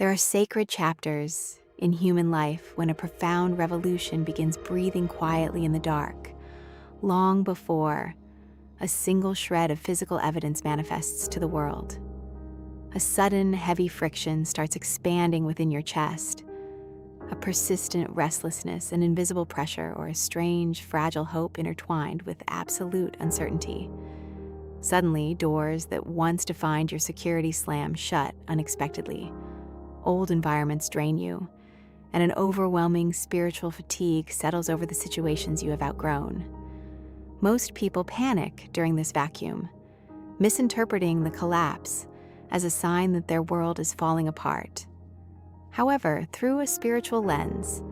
There are sacred chapters in human life when a profound revolution begins breathing quietly in the dark, long before a single shred of physical evidence manifests to the world. A sudden, heavy friction starts expanding within your chest, a persistent restlessness, an invisible pressure, or a strange, fragile hope intertwined with absolute uncertainty. Suddenly, doors that once defined your security slam shut unexpectedly. Old environments drain you, and an overwhelming spiritual fatigue settles over the situations you have outgrown. Most people panic during this vacuum, misinterpreting the collapse as a sign that their world is falling apart. However, through a spiritual lens,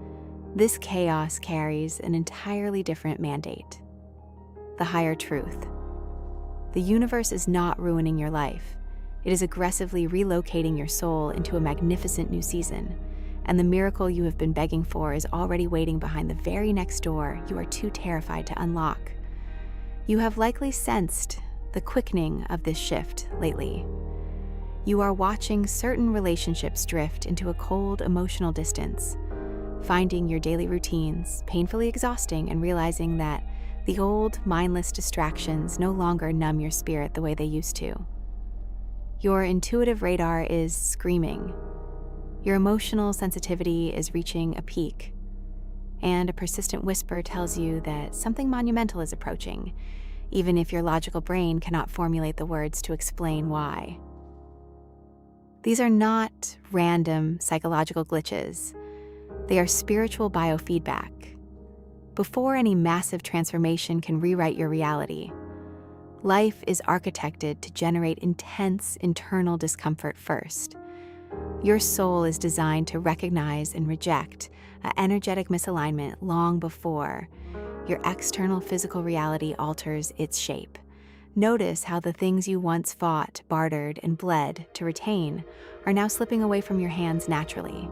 this chaos carries an entirely different mandate: the higher truth. The universe is not ruining your life. It is aggressively relocating your soul into a magnificent new season, and the miracle you have been begging for is already waiting behind the very next door you are too terrified to unlock. You have likely sensed the quickening of this shift lately. You are watching certain relationships drift into a cold emotional distance, finding your daily routines painfully exhausting and realizing that the old, mindless distractions no longer numb your spirit the way they used to. Your intuitive radar is screaming. Your emotional sensitivity is reaching a peak, and a persistent whisper tells you that something monumental is approaching, even if your logical brain cannot formulate the words to explain why. These are not random psychological glitches. They are spiritual biofeedback. Before any massive transformation can rewrite your reality, life is architected to generate intense internal discomfort first. Your soul is designed to recognize and reject an energetic misalignment long before your external physical reality alters its shape. Notice how the things you once fought, bartered, and bled to retain are now slipping away from your hands naturally.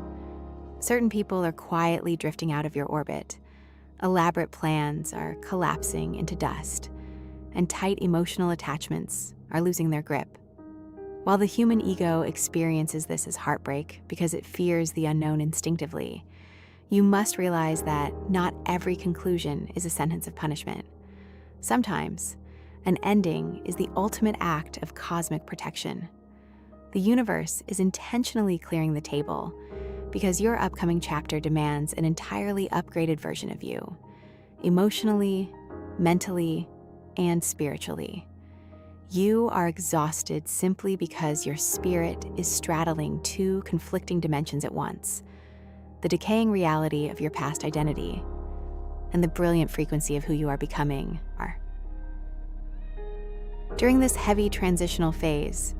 Certain people are quietly drifting out of your orbit. Elaborate plans are collapsing into dust, and tight emotional attachments are losing their grip. While the human ego experiences this as heartbreak because it fears the unknown instinctively, you must realize that not every conclusion is a sentence of punishment. Sometimes, an ending is the ultimate act of cosmic protection. The universe is intentionally clearing the table because your upcoming chapter demands an entirely upgraded version of you, emotionally, mentally, and spiritually. You are exhausted simply because your spirit is straddling two conflicting dimensions at once: the decaying reality of your past identity and the brilliant frequency of who you are becoming. During this heavy transitional phase,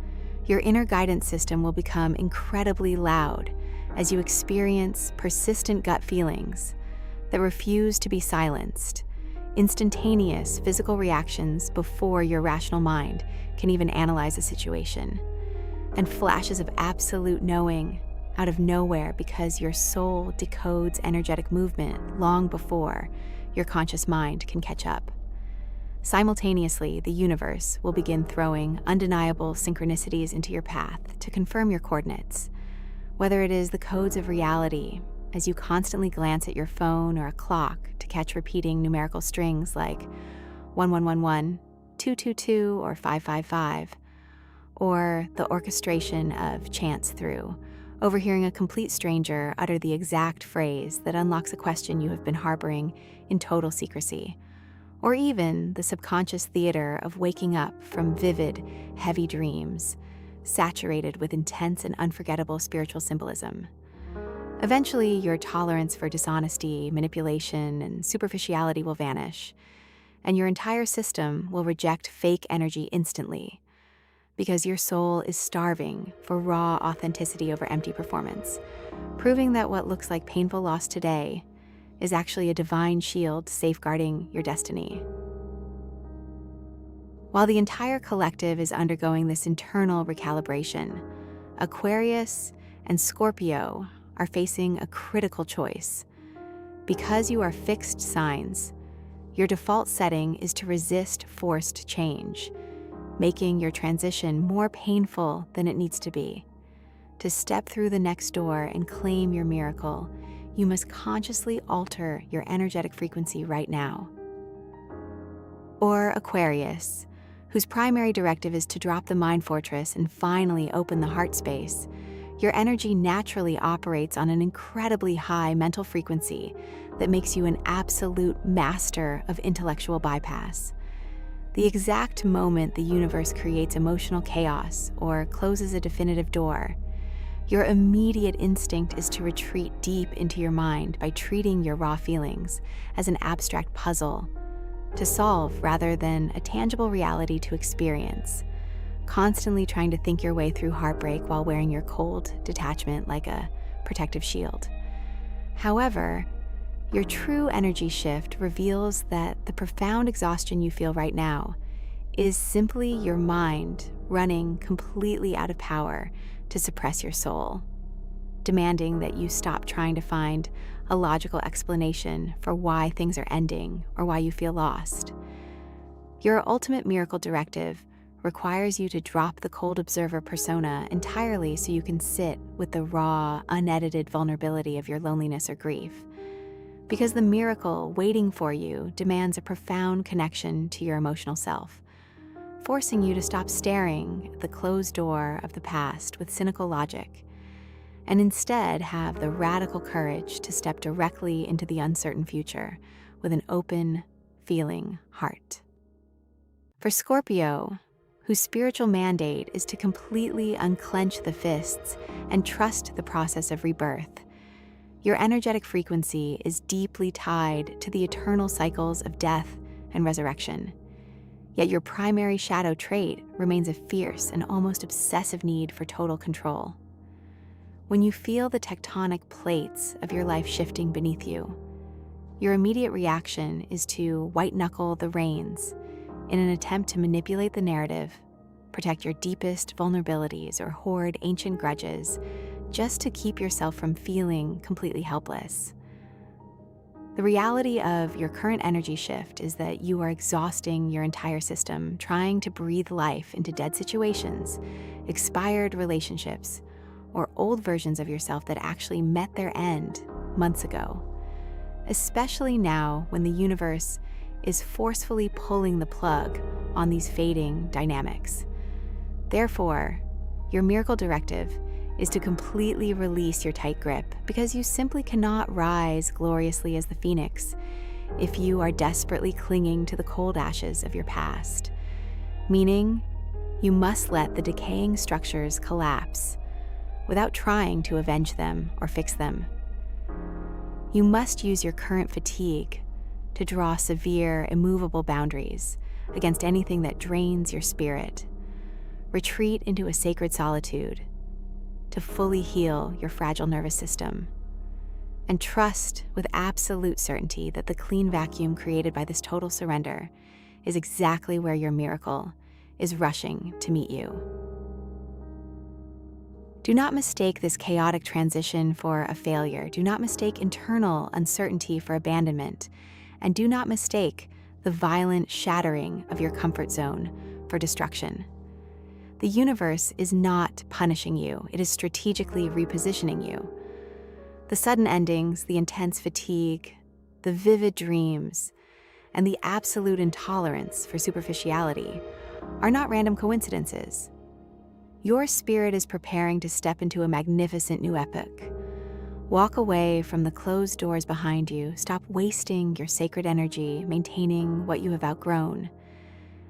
your inner guidance system will become incredibly loud as you experience persistent gut feelings that refuse to be silenced, instantaneous physical reactions before your rational mind can even analyze a situation, and flashes of absolute knowing out of nowhere because your soul decodes energetic movement long before your conscious mind can catch up. Simultaneously, the universe will begin throwing undeniable synchronicities into your path to confirm your coordinates, whether it is the codes of reality as you constantly glance at your phone or a clock to catch repeating numerical strings like 1111, 222, or 555, or the orchestration of chants through overhearing a complete stranger utter the exact phrase that unlocks a question you have been harboring in total secrecy, or even the subconscious theater of waking up from vivid, heavy dreams, saturated with intense and unforgettable spiritual symbolism. Eventually, your tolerance for dishonesty, manipulation, and superficiality will vanish, and your entire system will reject fake energy instantly, because your soul is starving for raw authenticity over empty performance, proving that what looks like painful loss today is actually a divine shield safeguarding your destiny. While the entire collective is undergoing this internal recalibration, Aquarius and Scorpio are facing a critical choice. Because you are fixed signs, your default setting is to resist forced change, making your transition more painful than it needs to be. To step through the next door and claim your miracle, you must consciously alter your energetic frequency right now. Or Aquarius, whose primary directive is to drop the mind fortress and finally open the heart space. Your energy naturally operates on an incredibly high mental frequency that makes you an absolute master of intellectual bypass. The exact moment the universe creates emotional chaos or closes a definitive door, your immediate instinct is to retreat deep into your mind by treating your raw feelings as an abstract puzzle to solve rather than a tangible reality to experience, constantly trying to think your way through heartbreak while wearing your cold detachment like a protective shield. However, your true energy shift reveals that the profound exhaustion you feel right now is simply your mind running completely out of power to suppress your soul, demanding that you stop trying to find a logical explanation for why things are ending or why you feel lost. Your ultimate miracle directive requires you to drop the cold observer persona entirely so you can sit with the raw, unedited vulnerability of your loneliness or grief. Because the miracle waiting for you demands a profound connection to your emotional self, forcing you to stop staring at the closed door of the past with cynical logic, and instead have the radical courage to step directly into the uncertain future with an open, feeling heart. For Scorpio, whose spiritual mandate is to completely unclench the fists and trust the process of rebirth, your energetic frequency is deeply tied to the eternal cycles of death and resurrection. Yet your primary shadow trait remains a fierce and almost obsessive need for total control. When you feel the tectonic plates of your life shifting beneath you, your immediate reaction is to white-knuckle the reins in an attempt to manipulate the narrative, protect your deepest vulnerabilities, or hoard ancient grudges just to keep yourself from feeling completely helpless. The reality of your current energy shift is that you are exhausting your entire system trying to breathe life into dead situations, expired relationships, or old versions of yourself that actually met their end months ago. Especially now when the universe is forcefully pulling the plug on these fading dynamics. Therefore, your miracle directive is to completely release your tight grip because you simply cannot rise gloriously as the phoenix if you are desperately clinging to the cold ashes of your past. Meaning, you must let the decaying structures collapse without trying to avenge them or fix them. You must use your current fatigue to draw severe, immovable boundaries against anything that drains your spirit. Retreat into a sacred solitude to fully heal your fragile nervous system, and trust with absolute certainty that the clean vacuum created by this total surrender is exactly where your miracle is rushing to meet you. Do not mistake this chaotic transition for a failure. Do not mistake internal uncertainty for abandonment, and do not mistake the violent shattering of your comfort zone for destruction. The universe is not punishing you, it is strategically repositioning you. The sudden endings, the intense fatigue, the vivid dreams, and the absolute intolerance for superficiality are not random coincidences. Your spirit is preparing to step into a magnificent new epoch. Walk away from the closed doors behind you, stop wasting your sacred energy maintaining what you have outgrown,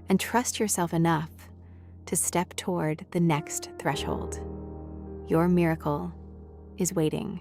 and trust yourself enough to step toward the next threshold. Your miracle is waiting.